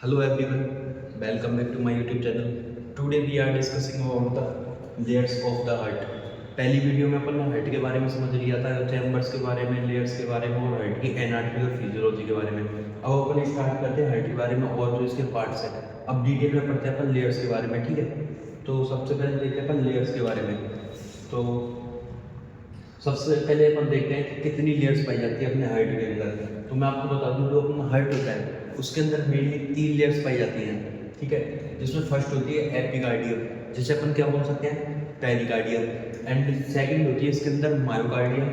Hello everyone, welcome back to my YouTube channel. Today we are discussing about the layers of the heart. पहली video में अपन heart के बारे में समझ लिया था, चैम्बर्स के बारे में, लेयर्स के बारे में और हार्ट की एनाटॉमी और फिजियोलॉजी के बारे में। अब अपन स्टार्ट करते हैं हार्ट के बारे में और जो इसके पार्ट्स हैं। अब डिटेल में पढ़ते हैं अपन लेयर्स के बारे में, ठीक है। तो सबसे पहले देखते हैं अपन लेयर्स के बारे में। तो सबसे पहले अपन देखते हैं कि कितनी लेयर्स पाई जाती है अपने हार्ट के अंदर। तो मैं आपको बता दूं, जो अपना हार्ट होता है उसके अंदर मेनली 3 लेयर्स पाई जाती हैं, ठीक है। जिसमें फर्स्ट होती है एपिकार्डियम, जिसे अपन क्या बोल सकते हैं, पेरिकार्डियम। एंड सेकंड होती है इसके अंदर मायोकार्डियम।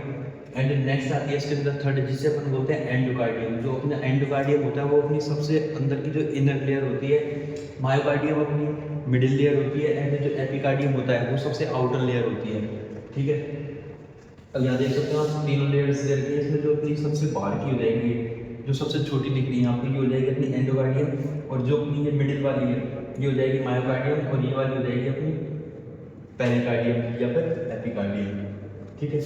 एंड नेक्स्ट आती है इसके अंदर थर्ड, जिसे अपन बोलते हैं एंडोकार्डियम। जो अपना एंडोकार्डियम होता है वो अपनी सबसे अंदर की जो इनर लेयर होती है, मायोकार्डियम अपनी मिडिल लेयर होती है, एंड जो एपिकार्डियम होता है वो सबसे आउटर लेयर होती है, ठीक है। अब यहाँ देख सकते हो आप तीनों लेयर्स दे रखी है। इसमें जो अपनी सबसे बाहर की हो जाएगी, जो सबसे छोटी दिख रही है यहाँ पे, ये हो जाएगी अपनी एंडोकार्डियम। और जो अपनी ये मिडिल वाली है ये हो जाएगी मायोकार्डियम, और ये वाली हो जाएगी अपनी पेरिकार्डियम या फिर एपिकार्डियम, ठीक है।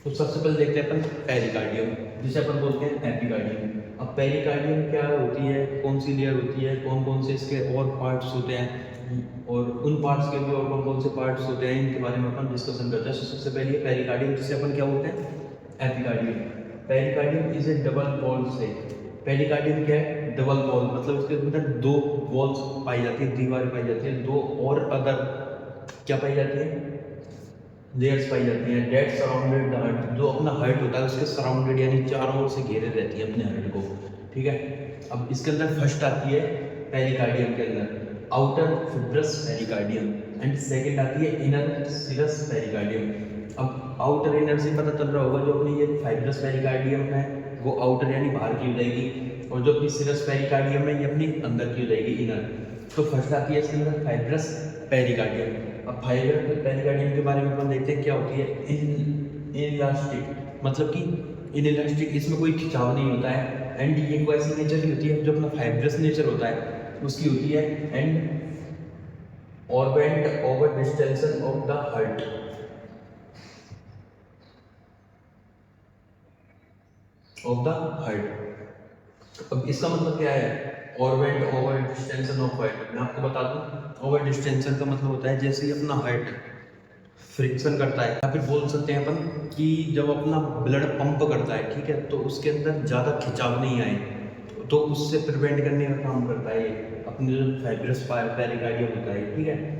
तो सबसे पहले देखते हैं अपन पेरिकार्डियम, जिसे अपन बोलते हैं एपिकार्डियम। अब पेरिकार्डियम क्या होती है, कौन सी लेयर होती है, कौन कौन से इसके और पार्ट्स होते हैं, और उन पार्ट्स के भी और कौन कौन से पार्ट्स होते हैं, इनके बारे में अपन डिस्कशन करते हैं। सबसे पहले पेरिकार्डियम, जिसे अपन क्या बोलते हैं, epicardium. Pericardium is A double wall से। पेरिकार्डियम क्या है, डबल वॉल, मतलब उसके अंदर 2 वॉल्स पाई जाती है, दीवार पाई जाती है, 2 और अदर क्या पाई जाती है, लेयर्स पाई जाती हैं। डेट सराउंडेड द हार्ट, जो अपना हार्ट होता है उसके सराउंडेड यानी चारों ओर से घेरे रहती है अपने हार्ट को, ठीक है। अब इसके अंदर फर्स्ट आती है पेरिकार्डियम के अंदर outer fibrous pericardium, and second आती है इनर सिरस पेरिकार्डियम। अब आउटर इनर से पता चल रहा होगा, जो अपनी ये फाइब्रस पेरिकार्डियम है वो आउटर यानी बाहर की हो जाएगी, और जो अपनी सिरस पेरिकार्डियम है ये अपनी अंदर की हो जाएगी, इनर। तो फर्स्ट आती है इसके अंदर फाइब्रस पेरिकार्डियम। अब फाइब्रस पेरिकार्डियम के बारे में अपन देखते हैं क्या होती है। इनइलास्टिक, मतलब कि इनइलास्टिक, इसमें कोई खिंचाव नहीं होता है। एंड ये कोई ऐसी नेचर की होती है, जो अपना फाइब्रस नेचर होता है उसकी होती है। एंड ऑर्बेंट over distension of the heart, of the heart. अब इसका मतलब क्या है, ऑर्बेंट ओवर डिस्टेंशन ऑफ हार्ट। मैं आपको बता दूं, ओवर डिस्टेंशन का मतलब होता है जैसे ही अपना हार्ट फ्रिक्शन करता है, या फिर बोल सकते हैं अपन कि जब अपना ब्लड पंप करता है, ठीक है, तो उसके अंदर ज़्यादा खिंचाव नहीं आए, तो उससे प्रिवेंट करने का काम करता है ये अपने जो फाइब्रस पेरिकार्डियम होता है, ठीक है।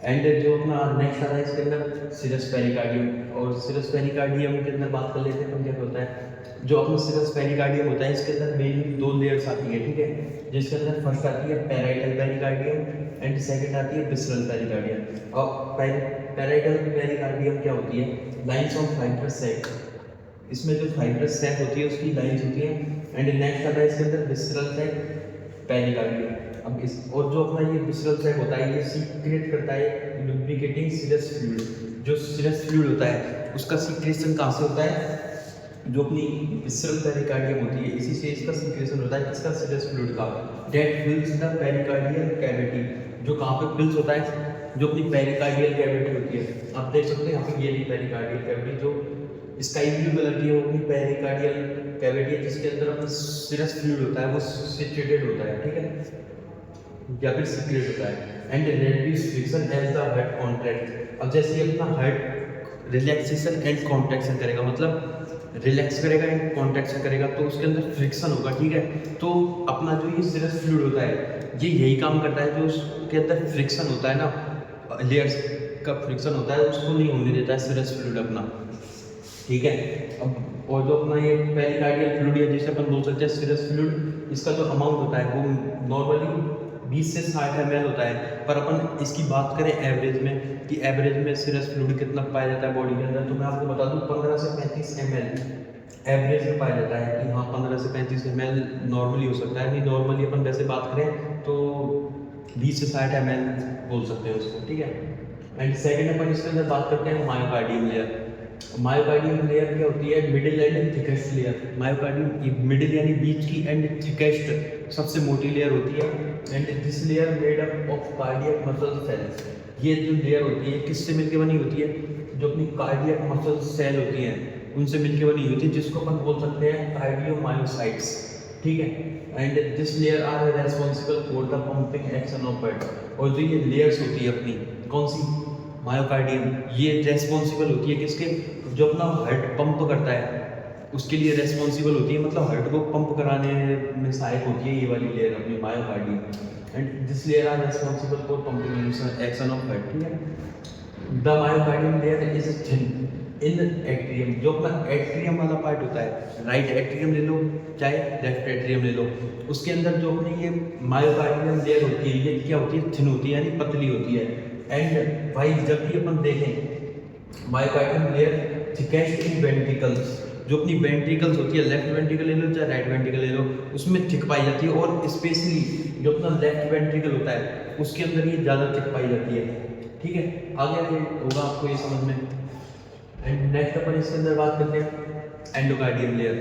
एंड जो अपना नेक्स्ट आता है इसके अंदर सिरस पेरिकार्डियम, और सिरस पेरिकार्डियम के अंदर बात कर लेते हैं अपन क्या होता है। जो अपना सिरस पेरिकार्डियम होता है इसके अंदर मेनली 2 लेयर्स आती है, ठीक है, जिसके अंदर फर्स्ट आती है पैराइटल पेरिकार्डियम एंड सेकंड आती है विसरल पेरिकार्डियम। और पैराइटल पेरिकार्डियम क्या होती है, लाइंस ऑफ फाइब्रस सैक, इसमें जो फाइब्रस सैक होती है उसकी लाइंस होती है। एंड नेक्स्ट आता है इसके अंदर विसरल सैक पेरिकार्डियम। अब इस और जो अपना ये विसरल सैक होता है ये सीक्रेट करता है लुब्रिकेटिंग सिरस फ्लूइड। जो सिरस फ्लूइड होता है उसका सीक्रेशन कहाँ से होता है, जो अपनी विसरल पेरिकार्डियम होती है इसी से इसका सीक्रेशन होता है, इसका सिरस फ्लूइड का। That fills the pericardial cavity, जो कहाँ पे फिल्स होता है, जो अपनी पेरिकार्डियल कैविटी होती है। आप देख सकते हैं यहाँ पे ये पेरिकार्डियल कैविटी जो स्काई ब्लू कलर की है वो अपनी पेरिकार्डियल कैविटी है, जिसके अंदर अपना सिरस फ्लूइड होता है वो सिचुएटेड होता है, ठीक है, या फिर सीक्रेट होता है। And reduce friction as the heart contract. अब जैसे ही अपना हार्ट रिलैक्सेशन एंड कॉन्ट्रैक्शन करेगा, मतलब रिलैक्स करेगा एंड कॉन्ट्रैक्शन करेगा, तो उसके अंदर फ्रिक्शन होगा, ठीक है। तो अपना जो ये सिरस फ्लूइड होता है ये यही काम करता है, जो उसके अंदर फ्रिक्शन होता है ना, लेयर्स का फ्रिक्शन होता है उसको नहीं होने देता है सिरस फ्लूइड अपना, ठीक है। अब और जो अपना ये पेरिकार्डियल फ्लूइड है जिसे अपन बोल सकते हैं सिरस फ्लूइड, इसका जो अमाउंट होता है वो नॉर्मली 20 से 60 ml होता है। पर अपन इसकी बात करें एवरेज में कि एवरेज में सिरस फ्लूइड कितना पाया जाता है बॉडी के अंदर, तो मैं आपको बता दूं 15 से 35 ml एवरेज में पाया जाता है कि हाँ 15 से 35 ml नॉर्मली हो सकता है। नहीं नॉर्मली अपन वैसे बात करें तो 20 से 60 ml बोल सकते हैं उसको, ठीक है। एंड सेकेंड अपन इसके अंदर बात करते हैं मायोकार्डियम लेयर। मायोकार्डियम लेयर क्या होती है, middle and thickest layer. Myocardium middle यानी बीच की एंड थिकेस्ट सबसे मोटी लेयर होती है। And this layer made up of cardiac muscle cells. ये जो लेयर होती है किससे मिलकर बनी होती है, जो अपनी कार्डियक मसल सेल होती हैं उनसे मिलकर बनी होती है, जिसको अपन बोल सकते हैं कार्डियोमायोसाइट्स। ठीक है। And this layer are responsible for the pumping action of heart. और जो ये लेयर्स होती है अपनी, कौन सी, मायोकार्डियम, ये रेस्पॉन्सिबल होती है किसके, जो अपना हार्ट पंप करता है उसके लिए रेस्पॉन्सिबल होती है, मतलब हार्ट को पंप कराने में सहायक होती है ये वाली लेयर अपनी myocardium. And this layer are responsible for pumping action of heart, ठीक है। The myocardium layer is thin in atrium, जो अपना एट्रियम वाला पार्ट होता है, राइट एट्रियम ले लो चाहे लेफ्ट एट्रियम ले लो, उसके अंदर जो अपनी ये मायोकार्डियम लेयर होती है ये क्या होती है, थिन होती है, यानी पतली होती है। एंड भाई जब भी अपन देखें मायोकार्डियम लेयर थिकेस्ट इन वेंट्रिकल्स, जो अपनी वेंट्रिकल्स होती है, लेफ्ट वेंट्रिकल ले लो चाहे राइट वेंट्रिकल ले लो, उसमें थिक पाई जाती है। और स्पेशली जो अपना लेफ्ट वेंट्रिकल होता है उसके अंदर ये ज़्यादा थिक पाई जाती है, ठीक है। आगे होगा आपको ये समझ में। एंड नेक्स्ट अपन इसके अंदर बात करते हैं एंडोकार्डियम लेयर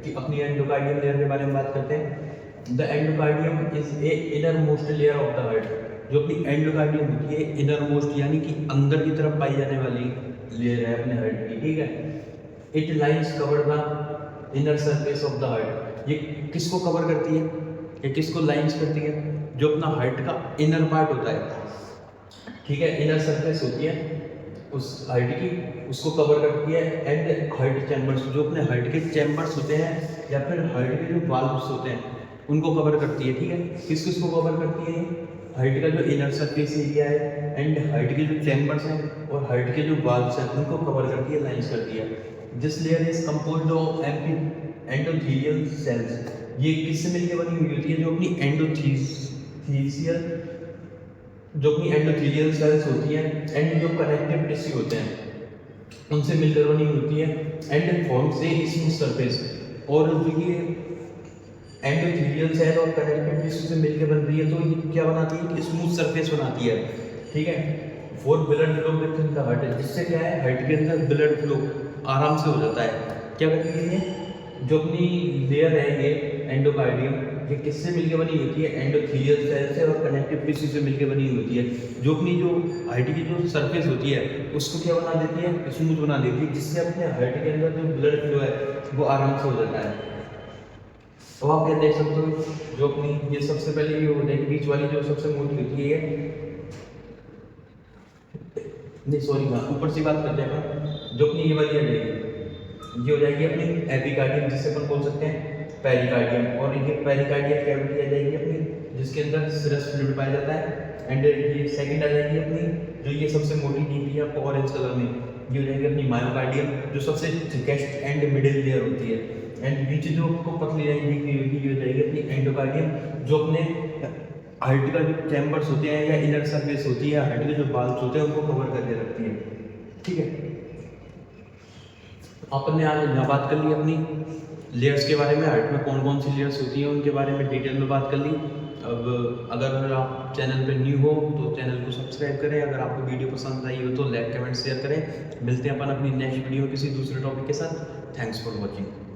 की, अपनी एंडोकार्डियम लेयर के बारे में बात करते हैं। The endocardium is a inner most layer of the heart, जो अपनी एंडोकार्डियम होती है इनर मोस्ट यानी कि अंदर की तरफ पाई जाने वाली लेयर है अपने हार्ट की, ठीक है। It lines cover the inner surface of the heart, ये किसको कवर करती है, ये किसको लाइन्स करती है, जो अपना हार्ट का इनर पार्ट होता है, ठीक है, इनर सरफेस होती है उस हार्ट की, उसको कवर करती है। एंड हार्ट चैम्बर्स, जो अपने हार्ट के चैम्बर्स होते हैं या फिर हार्ट के जो वाल्व्स होते हैं उनको कवर करती है, ठीक है। किस किस को कवर करती है, हार्ट का जो इनर सरफेस एरिया है एंड हार्ट के जो चैम्बर्स हैं और हार्ट के जो वाल्व्स हैं उनको कवर करती है, लाइंस करती है। This layer is composed of endothelial cells, ये किससे मिलकर बनी हुई होती है, जो अपनी एंडोथेलियल सेल्स होती हैं एंड जो कनेक्टिव टिश्यू होते हैं उनसे मिलकर बनी होती है। एंड फॉर्म से स्मूथ सरफेस, और जो ये एंडोथेलियल सेल और कनेक्टिव टिश्यू से मिलकर बन रही है तो ये क्या बनाती है कि स्मूथ सरफेस बनाती है, ठीक है। For blood flow with in the heart, जिससे क्या है हार्ट के अंदर ब्लड फ्लो आराम से हो जाता है। क्या करती है ये, जो अपनी लेयर है ये एंडोकार्डियम, ये किससे मिलकर बनी होती है, एंडोथेलियल सेल से और कनेक्टिव टिश्यू से मिलकर बनी होती है, जो अपनी जो हार्ट की जो सरफेस होती है उसको क्या बना देती है, स्मूथ बना देती है, जिससे अपने हार्ट के अंदर जो ब्लड फ्लो है वो आराम से हो जाता है। तो आप क्या देख सकते हो, जो अपनी ये सबसे पहले ये हो जाएगी बीच वाली जो सबसे मोटी होती है, नहीं सॉरी हाँ ऊपर से बात करते हैं, जो अपनी ये वाली है ये हो जाएगी अपनी एपिकार्डियम, जिससे अपन बोल सकते हैं पेरिकार्डियम। और ये पेरिकार्डियल कैविटी आ जाएगी अपनी, जिसके अंदर सिरस फ्लूइड पाया जाता है। एंड ये सेकंड आ जाएगी अपनी, जो ये सबसे मोटी दिख रही है आपको ऑरेंज कलर में, ये हो जाएगी अपनी मायोकार्डियम, जो सबसे थिकेस्ट एंड मिडिल लेयर होती है। एंड नीचे जो आपको पतली लाइन दिख रही होगी ये हो जाएगी अपनी एंडोकार्डियम, जो अपने हार्ट का जो चैम्बर्स होते हैं या इनर सरफेस होती है, हार्ट के जो वाल्व्स होते हैं उनको कवर करके रखती है, ठीक है। अपन ने आज यहाँ बात कर ली अपनी लेयर्स के बारे में, हार्ट में कौन कौन सी लेयर्स होती हैं उनके बारे में डिटेल में बात कर ली। अब अगर आप चैनल पे न्यू हो तो चैनल को सब्सक्राइब करें, अगर आपको वीडियो पसंद आई हो तो लाइक कमेंट शेयर करें। मिलते हैं अपन अपनी नेक्स्ट वीडियो किसी दूसरे टॉपिक के साथ। Thanks for watching.